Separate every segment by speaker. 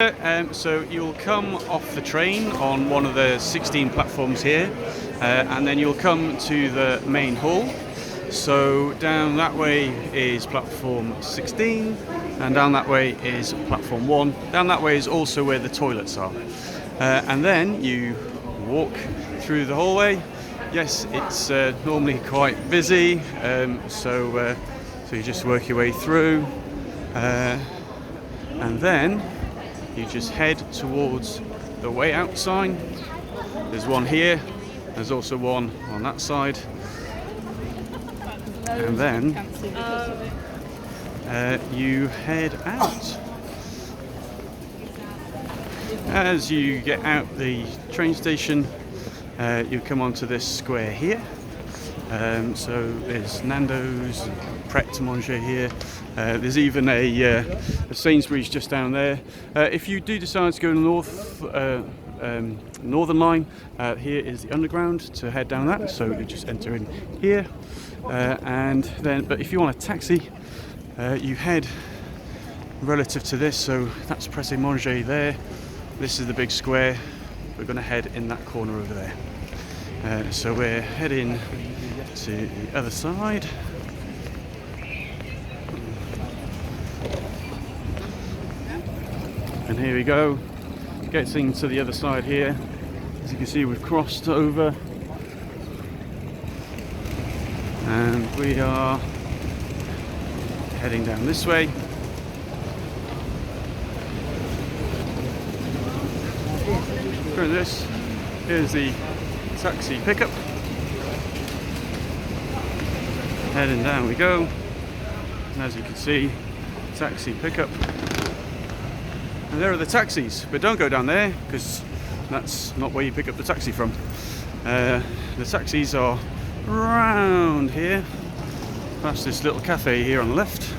Speaker 1: So you'll come off the train on one of the 16 platforms here, and then you'll come to the main hall. So down that way is platform 16, and down that way is platform 1. Down that way is also where the toilets are. And then you walk through the hallway. Yes, it's normally quite busy, so you just work your way through, and then you just head towards the way out sign. There's one here, there's also one on that side, and then you head out. As you get out the train station, you come onto this square here. So there's Nando's, Pret a Manger here. There's even a Sainsbury's just down there. If you do decide to go north, Northern Line, here is the underground to head down that. So you just enter in here, and then. But if you want a taxi, you head relative to this. So that's Pret a Manger there. This is the big square. We're going to head in that corner over there. So we're heading to the other side. And here we go, getting to the other side here. As you can see, we've crossed over, and we are heading down this way. Through this, here's the taxi pickup. Heading down we go, and as you can see, taxi pickup. And there are the taxis, but don't go down there because that's not where you pick up the taxi from. The taxis are round here, past this little cafe here on the left,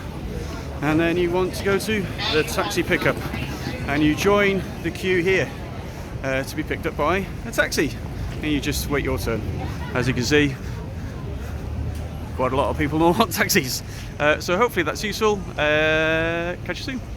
Speaker 1: and then you want to go to the taxi pickup, and you join the queue here to be picked up by a taxi, and you just wait your turn. As you can see, quite a lot of people know what taxis. So hopefully that's useful. Catch you soon.